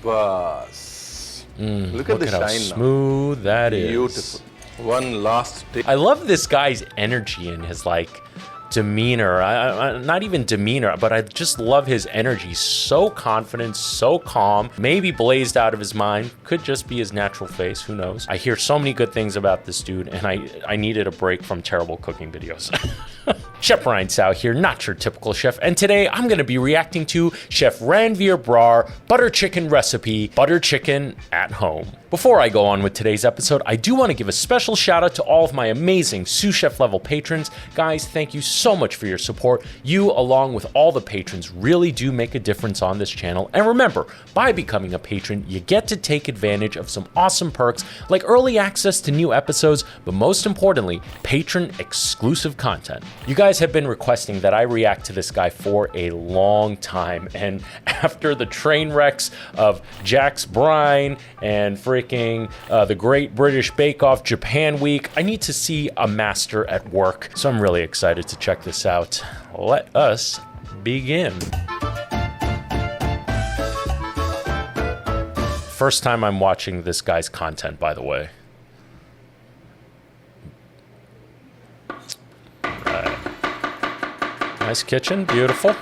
Bus. Look at the how shine smooth that is. Beautiful. One last take. I love this guy's energy and his like demeanor. Not even demeanor, but I just love his energy. So confident, so calm, maybe blazed out of his mind. Could just be his natural face, who knows. I hear so many good things about this dude, and I needed a break from terrible cooking videos. Chefbriantsao here, not your typical chef, and today I'm going to be reacting to Chef Ranveer Brar butter chicken recipe, butter chicken at home. Before I go on with today's episode, I do want to give a special shout out to all of my amazing sous chef level patrons. Guys, thank you so much for your support. You, along with all the patrons, really do make a difference on this channel. And remember, by becoming a patron, you get to take advantage of some awesome perks like early access to new episodes, but most importantly, patron exclusive content. You guys have been requesting that I react to this guy for a long time, and after the train wrecks of Jack's Brine and freaking the Great British Bake Off Japan Week, I need to see a master at work. So I'm really excited to check this out. Let us begin. First time I'm watching this guy's content, by the way. Right. Nice kitchen, beautiful.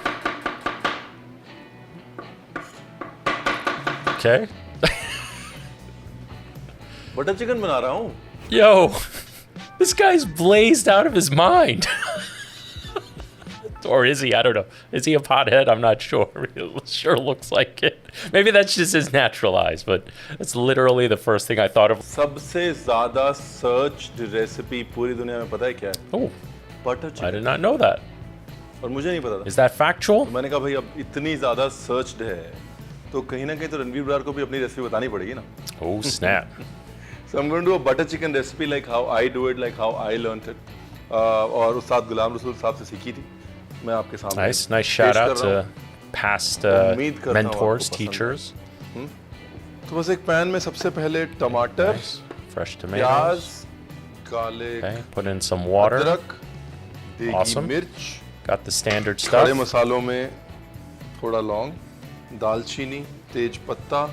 Okay. Butter chicken बना रहा हूँ. Yo, this guy's blazed out of his mind. Or is he? I don't know. Is he a pothead? I'm not sure. It sure looks like it. Maybe that's just his natural eyes, but that's literally the first thing I thought of. सबसे ज़्यादा searched recipe पूरी दुनिया में पता है क्या है? Oh, Butter chicken. I did not know that. और मुझे नहीं पता था. Is that factual? तो मैंने कहा भाई अब इतनी ज़्यादा searched है, तो कहीं ना कहीं तो रणवीर ब्रार को भी अपनी रेसिपी बतानी पड़ेगी ना. Oh, snap. So I'm going to do a butter chicken recipe like how I do it, like how I learned it. और उस्ताद गुलाम रसूल साहब से सीखी थी. मैं आपके सामने. Nice shout out to past mentors, teachers. तो बस एक पैन में सबसे पहले टमाटर, Nice. Fresh tomatoes. प्याज, garlic, Okay, put in some water. अदरक, देगी Awesome. मिर्च, Got the standard खड़े stuff. मसालों में थोड़ा लौंग, दालचीनी, तेज पत्ता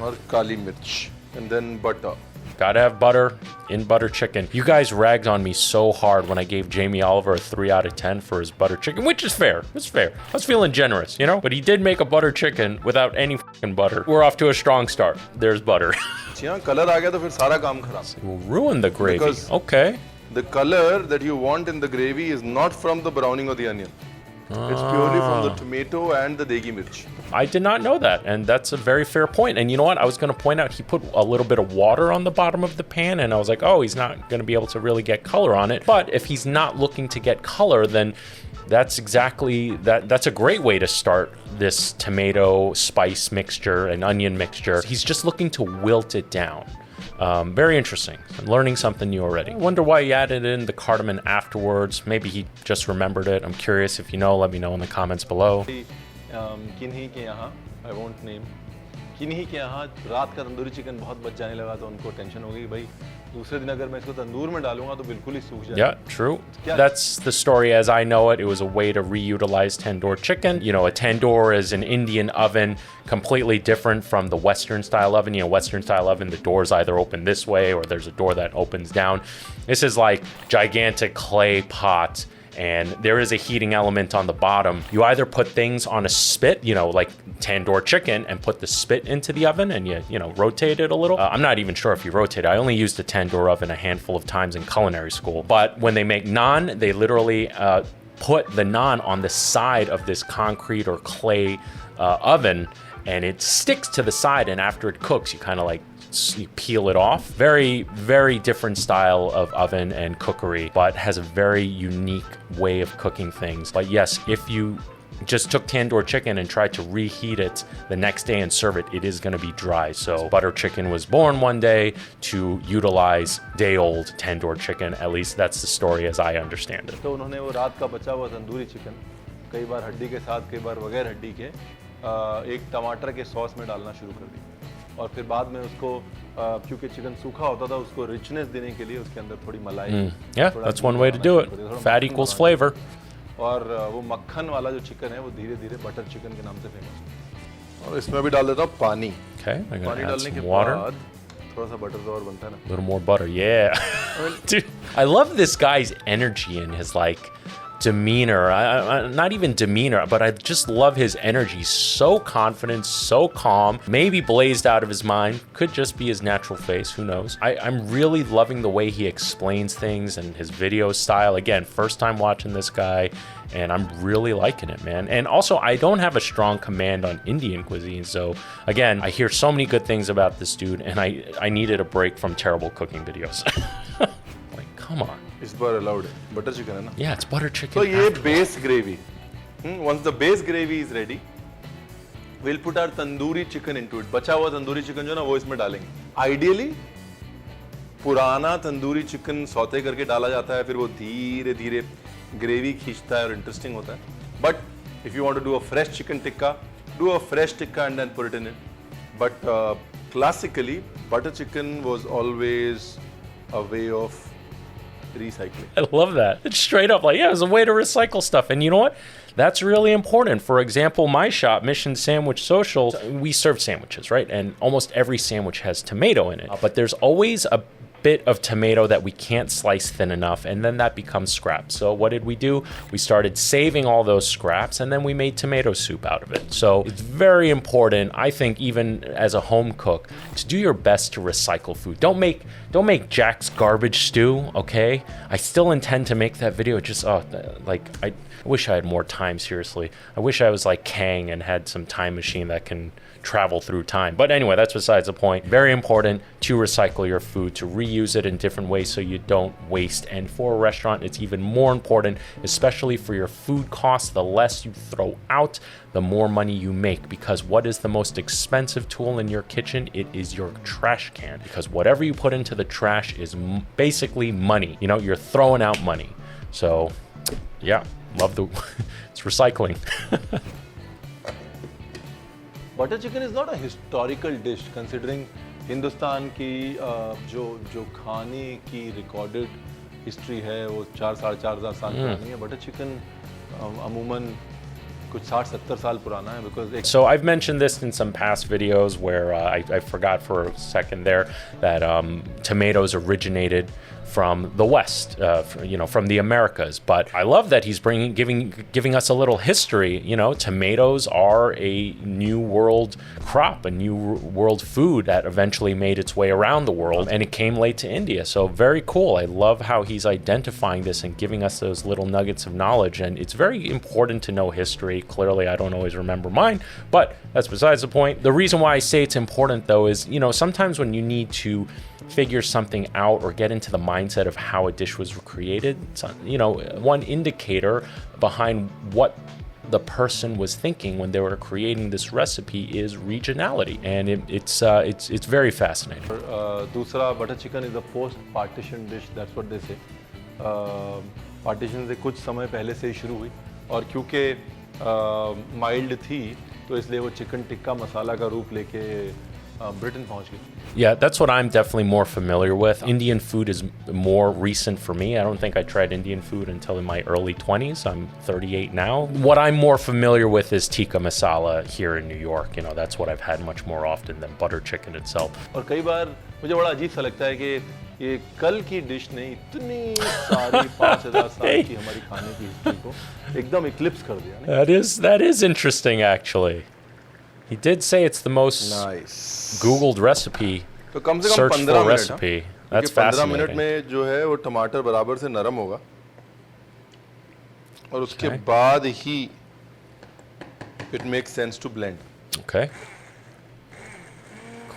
और काली मिर्च, and then butter. Gotta have butter in butter chicken. You guys ragged on me so hard when I gave Jamie Oliver a 3 out of 10 for his butter chicken, which is fair. It's fair. I was feeling generous, you know? But he did make a butter chicken without any fucking butter. We're off to a strong start. There's butter. यहाँ colour आ गया तो फिर सारा काम खराब. It will ruin the gravy. Because- Okay. The color that you want in the gravy is not from the browning of the onion. It's purely from the tomato and the degi mirch. I did not know that, and that's a very fair point. And you know what? I was going to point out he put a little bit of water on the bottom of the pan, and I was like, oh, he's not going to be able to really get color on it. But if he's not looking to get color, then that's exactly that's a great way to start this tomato spice mixture and onion mixture. He's just looking to wilt it down. Very interesting. I'm learning something new already. I wonder why he added in the cardamom afterwards. Maybe he just remembered it. I'm curious. If you know, let me know in the comments below. किन्हीं के यहाँ, I won't name, किन्हीं के यहाँ रात का tandoori chicken बहुत बच जाने लगा तो उनको टेंशन हो गई भाई दूसरे दिन अगर मैं इसको तंदूर में डालूंगा तो बिल्कुल ही सूख जाएगा. Yeah, true. That's the story as I know it. It was a way to reutilize tandoor chicken. You know, a tandoor is an Indian oven, completely different from the Western style oven. You know, Western style oven, the doors either open this way or there's a door that opens down. This is like gigantic clay pot, and there is a heating element on the bottom. You either put things on a spit, you know, like tandoor chicken, and put the spit into the oven and you know, rotate it a little. I'm not even sure if you rotate it. I only used a tandoor oven a handful of times in culinary school. But when they make naan, they literally put the naan on the side of this concrete or clay oven, and it sticks to the side, and after it cooks, you kind of like you peel it off. Very, very different style of oven and cookery, but has a very unique way of cooking things. But yes, if you just took tandoor chicken and tried to reheat it the next day and serve it, it is going to be dry. So butter chicken was born one day to utilize day-old tandoor chicken. At least that's the story as I understand it. तो उन्होंने वो रात का बचा हुआ tandoori chicken कई बार हड्डी के साथ, कई बार बगैर हड्डी के एक टमाटर के सॉस में डालना शुरू कर दी. और फिर बाद में उसको क्योंकि चिकन सूखा होता था उसको रिचनेस देने के लिए उसके अंदर थोड़ी मलाई. Yeah, that's one way to do it. Fat equals flavor. और वो मक्खन वाला जो चिकन है वो धीरे धीरे बटर चिकन के नाम से फेमस है. और इसमें भी डाल देता हूँ पानी. Okay, I'm gonna पानी add डालने के some water. बाद थोड़ा सा बटर और बनता है ना. A little more butter, yeah. Dude, I love this guy's energy and his like demeanor. Not even demeanor, but I just love his energy. So confident, so calm. Maybe blazed out of his mind. Could just be his natural face. Who knows? I'm really loving the way he explains things and his video style. Again, first time watching this guy, and I'm really liking it, man. And also, I don't have a strong command on Indian cuisine. So again, I hear so many good things about this dude, and I needed a break from terrible cooking videos. Like, come on. इस बार allowed है. Butter chicken है ना. Yeah, it's butter chicken. तो ये base gravy. Once the base gravy is ready, we'll put our tandoori chicken into it. बचा हुआ tandoori chicken जो ना वो इसमें डालेंगे. Ideally, पुराना तंदूरी चिकन सौते करके डाला जाता है, फिर वो धीरे धीरे ग्रेवी खींचता है और इंटरेस्टिंग होता है. But if you want to do a fresh chicken tikka, do a fresh tikka and then put it in it. But classically, butter chicken was always a way of recycling. I love that. It's straight up like, yeah, it was a way to recycle stuff. And you know what? That's really important. For example, my shop, Mission Sandwich Social, we serve sandwiches, right? And almost every sandwich has tomato in it. But there's always a bit of tomato that we can't slice thin enough, and then that becomes scraps. So what did we do? We started saving all those scraps, and then we made tomato soup out of it. So it's very important, I think, even as a home cook, to do your best to recycle food. Don't make Jack's garbage stew, okay? I still intend to make that video. Just I wish I had more time, seriously. I wish I was like Kang and had some time machine that can travel through time. But anyway, that's besides the point. Very important to recycle your food, to reuse it in different ways so you don't waste. And for a restaurant, it's even more important, especially for your food costs. The less you throw out, the more money you make. Because what is the most expensive tool in your kitchen? It is your trash can. Because whatever you put into the trash is basically money. You know, you're throwing out money. So, yeah, love it's recycling. Butter chicken is not a historical dish considering Hindustan की जो खाने की recorded history है वो 4,500 साल पुरानी है. Butter chicken अमूमन कुछ 60-70 साल पुराना है because So I've mentioned this in some past videos where I forgot for a second there that tomatoes originated from the West, from the Americas. But I love that he's giving us a little history. You know, tomatoes are a new world crop, a new world food that eventually made its way around the world, and it came late to India. So very cool. I love how he's identifying this and giving us those little nuggets of knowledge. And it's very important to know history. Clearly, I don't always remember mine, but that's besides the point. The reason why I say it's important, though, is, sometimes when you need to figure something out or get into the mindset of how a dish was created, one indicator behind what the person was thinking when they were creating this recipe is regionality, and it's very fascinating. दूसरा butter chicken is a post-partition dish, that's what they say. Partition से कुछ समय पहले से ही शुरू हुई, और क्योंकि माइल्ड थी तो इसलिए वो चिकन टिक्का मसाला का रूप लेके Britain पहुंच गई. Yeah, that's what I'm definitely more familiar with. Indian food is more recent for me. I don't think I tried Indian food until in my early 20s. I'm 38 now. What I'm more familiar with is tikka masala here in New York. That's what I've had much more often than butter chicken itself. और कई बार मुझे बड़ा अजीब सा लगता है कि ये कल की डिश ने इतनी सारी 5,000 साल की हमारी खाने की हिस्ट्री को एकदम इक्लिप्स कर दिया. That is interesting, actually. He did say it's the most Googled recipe. तो कम से कम search 15 for minute. recipe. That's 15 minute fascinating. में जो है वो टमाटर बराबर से नरम होगा, और उसके बाद ही it makes sense to blend. Okay.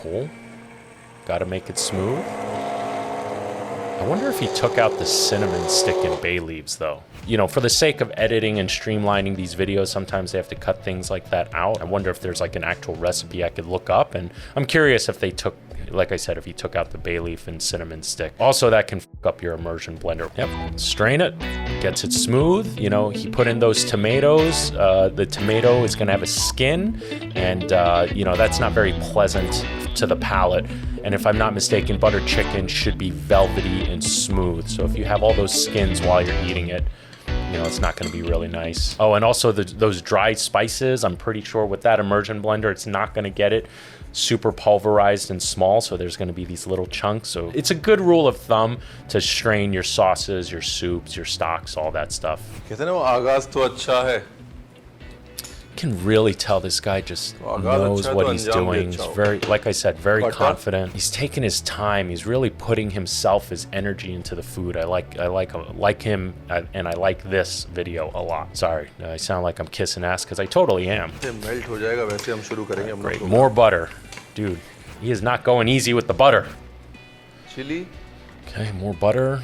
Cool. Gotta make it smooth. I wonder if he took out the cinnamon stick and bay leaves, though. For the sake of editing and streamlining these videos, sometimes they have to cut things like that out. I wonder if there's like an actual recipe I could look up, and I'm curious if they took, like I said, if he took out the bay leaf and cinnamon stick. Also, that can fuck up your immersion blender. Yep. Strain it, gets it smooth. He put in those tomatoes. The tomato is gonna have a skin, and that's not very pleasant to the palate. And if I'm not mistaken, butter chicken should be velvety and smooth. So if you have all those skins while you're eating it, it's not going to be really nice. Oh, and also those dried spices, I'm pretty sure with that immersion blender, it's not going to get it super pulverized and small, so there's going to be these little chunks. So it's a good rule of thumb to strain your sauces, your soups, your stocks, all that stuff. कहते हैं ना वो आगाज तो अच्छा है. You can really tell this guy just knows what he's doing. He's very, like I said, very confident. He's taking his time. He's really putting himself, his energy into the food. I like him, and I like this video a lot. Sorry, I sound like I'm kissing ass because I totally am. Melt हो जाएगा वैसे हम शुरू करेंगे हम लोग. Great, more butter, dude. He is not going easy with the butter. Chili. Okay, more butter.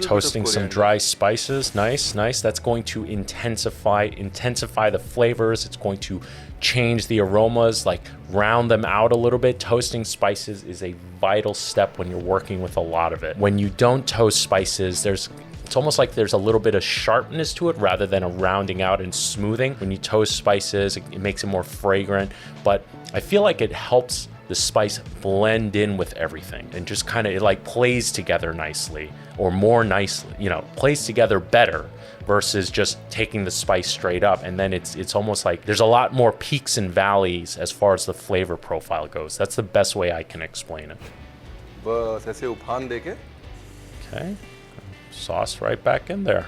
Toasting some dry spices. Nice, nice. That's going to intensify the flavors. It's going to change the aromas, like round them out a little bit. Toasting spices is a vital step when you're working with a lot of it. When you don't toast spices, it's almost like there's a little bit of sharpness to it rather than a rounding out and smoothing. When you toast spices, it makes it more fragrant, but I feel like it helps the spice blend in with everything and just kind of it like plays together nicely, or more nicely, plays together better versus just taking the spice straight up. And then it's almost like there's a lot more peaks and valleys as far as the flavor profile goes. That's the best way I can explain it. बस ऐसे उफान देके. Okay, sauce right back in there.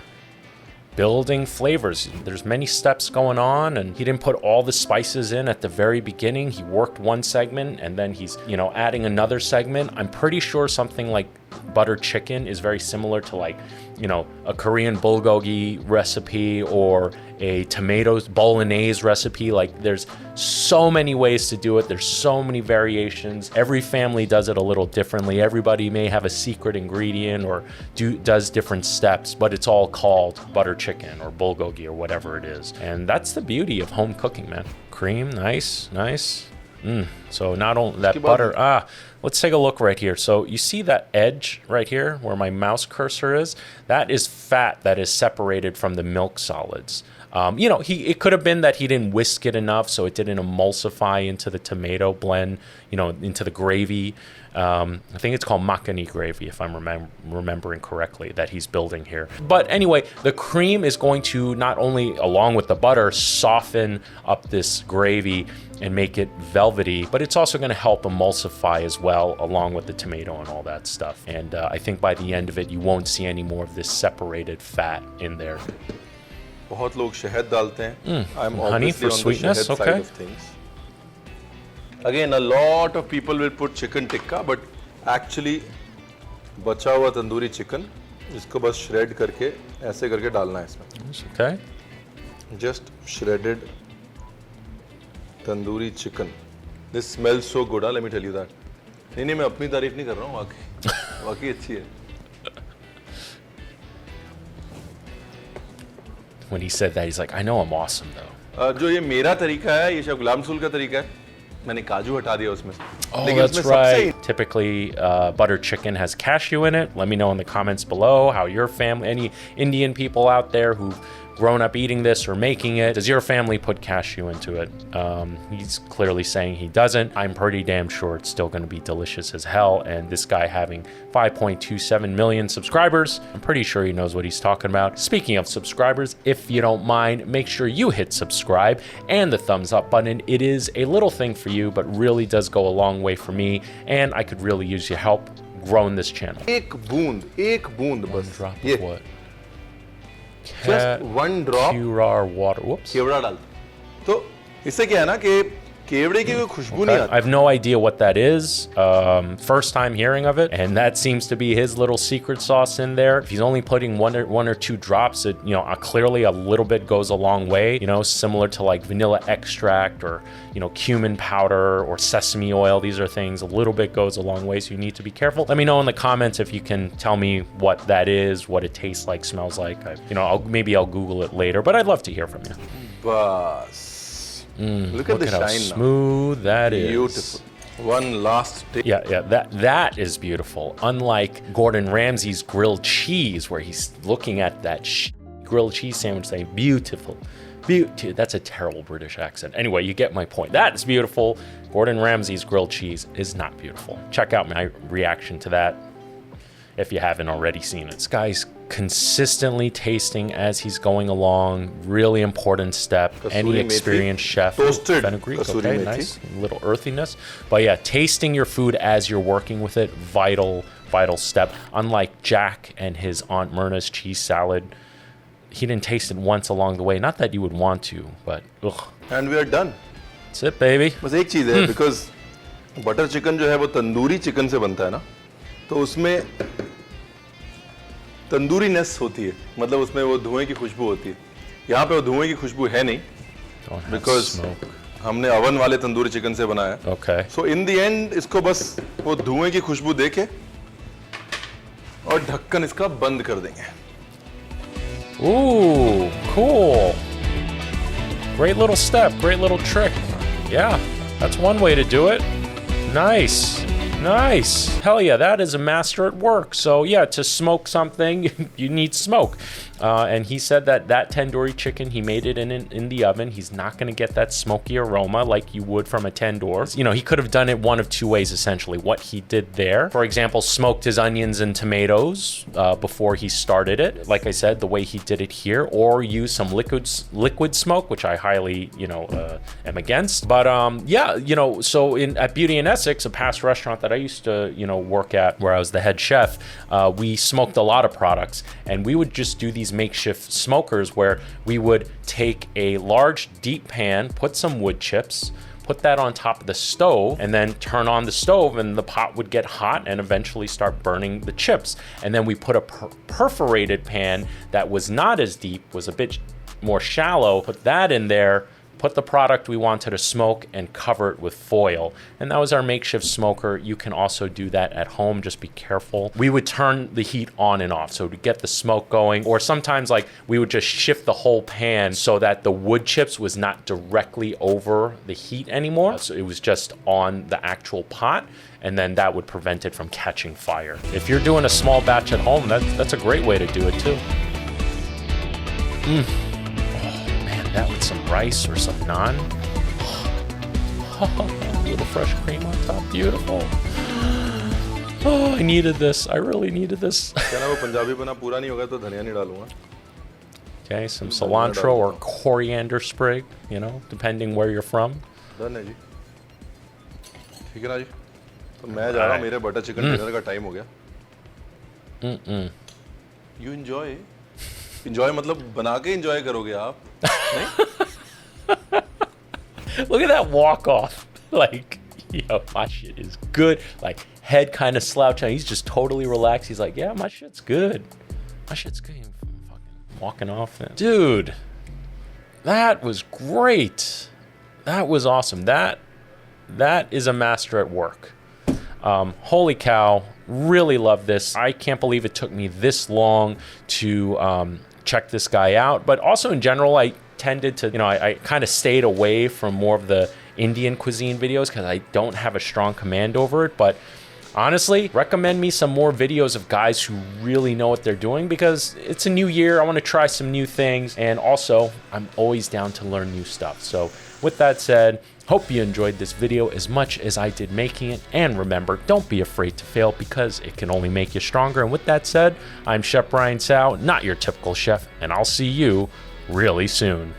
Building flavors. There's many steps going on, and he didn't put all the spices in at the very beginning. He worked one segment and then he's, adding another segment. I'm pretty sure something like butter chicken is very similar to like, a Korean bulgogi recipe or a tomatoes bolognese recipe. Like there's so many ways to do it. There's so many variations. Every family does it a little differently. Everybody may have a secret ingredient or does different steps, but it's all called butter chicken or bulgogi or whatever it is. And that's the beauty of home cooking, man. Cream, nice, nice. So not only that butter, let's take a look right here. So you see that edge right here where my mouse cursor is? That is fat that is separated from the milk solids. It could have been that he didn't whisk it enough, so it didn't emulsify into the tomato blend, into the gravy. I think it's called makhani gravy, if I'm remembering correctly, that he's building here. But anyway, the cream is going to not only, along with the butter, soften up this gravy and make it velvety, but it's also going to help emulsify as well, along with the tomato and all that stuff. And I think by the end of it, you won't see any more of this separated fat in there. बहुत लोग शहद डालते हैं. I'm honey for sweetness, side okay. of things. Again, a lot of people will put chicken tikka, but actually बचा हुआ tandoori chicken इसको बस shred करके ऐसे करके डालना है इसमें. Okay. Just shredded tandoori chicken. This smells so good, let me tell you that. नहीं मैं अपनी तारीफ नहीं कर रहा हूँ, वाकई अच्छी है. When he said that, he's like, I know I'm awesome though. जो ये मेरा तरीका है, ये शेफ गुलाम रसूल का तरीका है. मैंने काजू हटा दिया उसमें से. Oh, that's right. Typically, butter chicken has cashew in it. Let me know in the comments below how your family, any Indian people out there who've grown up eating this or making it, does your family put cashew into it? He's clearly saying he doesn't. I'm pretty damn sure it's still going to be delicious as hell. And this guy having 5.27 million subscribers, I'm pretty sure he knows what he's talking about. Speaking of subscribers, if you don't mind, make sure you hit subscribe and the thumbs up button. It is a little thing for you, but really does go a long way for me. And I could really use your help growing this channel. एक बूंद बस. Drop of what? Just one drop. Curare water. Whoops. केवड़ा डाल. तो इससे क्या है ना कि केवड़े की कोई खुशबू नहीं आती. I have no idea what that is. First time hearing of it, and that seems to be his little secret sauce in there. If he's only putting one or two drops, it clearly a little bit goes a long way. Similar to like vanilla extract or cumin powder or sesame oil. These are things a little bit goes a long way, so you need to be careful. Let me know in the comments if you can tell me what that is, what it tastes like, smells like. Maybe I'll Google it later, but I'd love to hear from you. Bus. Look at the how shine smooth now. that is. Beautiful. One last taste. Yeah, that is beautiful. Unlike Gordon Ramsay's grilled cheese, where he's looking at that grilled cheese sandwich saying, beautiful. That's a terrible British accent. Anyway, you get my point. That is beautiful. Gordon Ramsay's grilled cheese is not beautiful. Check out my reaction to that if you haven't already seen it. This guy's consistently tasting as he's going along. Really important step. Any Kasuri experienced methi. chef. Toasted Fenugreek, kasuri okay, methi. nice. A little earthiness. But yeah, tasting your food as you're working with it, vital step. Unlike Jack and his Aunt Myrna's cheese salad, he didn't taste it once along the way. Not that you would want to, but ugh. And we are done. That's it, baby. बस एक चीज़ है, because butter chicken जो है वो tandoori chicken से बनता है ना, तो उसमें तंदूरी नेस होती है, मतलब उसमें वो धुएं की खुशबू होती है. यहाँ पे वो धुएं की खुशबू है नहीं, Don't have because smoke. हमने अवन वाले तंदूरी चिकन से बनाया. Okay. So in the end इसको बस वो धुएं की खुशबू देके और ढक्कन इसका बंद कर देंगे. Ooh, cool. Great little step, great little trick. Yeah, that's one way to do it. Nice. Nice. Hell yeah, that is a master at work. So yeah, to smoke something, you need smoke. And he said that tandoori chicken, he made it in the oven. He's not going to get that smoky aroma like you would from a tandoor. You know, he could have done it one of two ways, essentially. What he did there, for example, smoked his onions and tomatoes before he started it. Like I said, the way he did it here, or use some liquid smoke, which I highly, am against. But yeah, so at Beauty and Essex, a past restaurant that I used to, work at, where I was the head chef, we smoked a lot of products, and we would just do these makeshift smokers where we would take a large deep pan, put some wood chips, put that on top of the stove, and then turn on the stove, and the pot would get hot and eventually start burning the chips. And then we put a perforated pan that was not as deep, was a bit more shallow, put that in there, put the product we wanted to smoke, and cover it with foil. And that was our makeshift smoker. You can also do that at home, just be careful. We would turn the heat on and off, so to get the smoke going, or sometimes we would just shift the whole pan so that the wood chips was not directly over the heat anymore. So it was just on the actual pot, and then that would prevent it from catching fire. If you're doing a small batch at home, that's a great way to do it too. That with some rice or some naan. A little fresh cream on top. Beautiful. Oh, I needed this. I really needed this. क्या ना वो पंजाबी बना पूरा नहीं होगा तो धनिया नहीं डालूंगा. Okay, some cilantro or coriander sprig, depending where you're from. Done है जी. ठीक है ना जी. तो मैं जा रहा हूँ, मेरे बटर चिकन डिनर का टाइम हो गया. You enjoy. Enjoy मतलब बना के enjoy करोगे आप. Look at that walk off. My shit is good. Head kind of slouching. He's just totally relaxed. He's like, yeah, my shit's good. My shit's good. Fucking walking off. Dude, that was great. That was awesome. That is a master at work. Holy cow. Really love this. I can't believe it took me this long to check this guy out. But also in general, I tended to, I kind of stayed away from more of the Indian cuisine videos because I don't have a strong command over it. But honestly, recommend me some more videos of guys who really know what they're doing, because it's a new year. I want to try some new things. And also, I'm always down to learn new stuff. So with that said, hope you enjoyed this video as much as I did making it. And remember, don't be afraid to fail, because it can only make you stronger. And with that said, I'm Chef Brian Tsao, not your typical chef, and I'll see you really soon.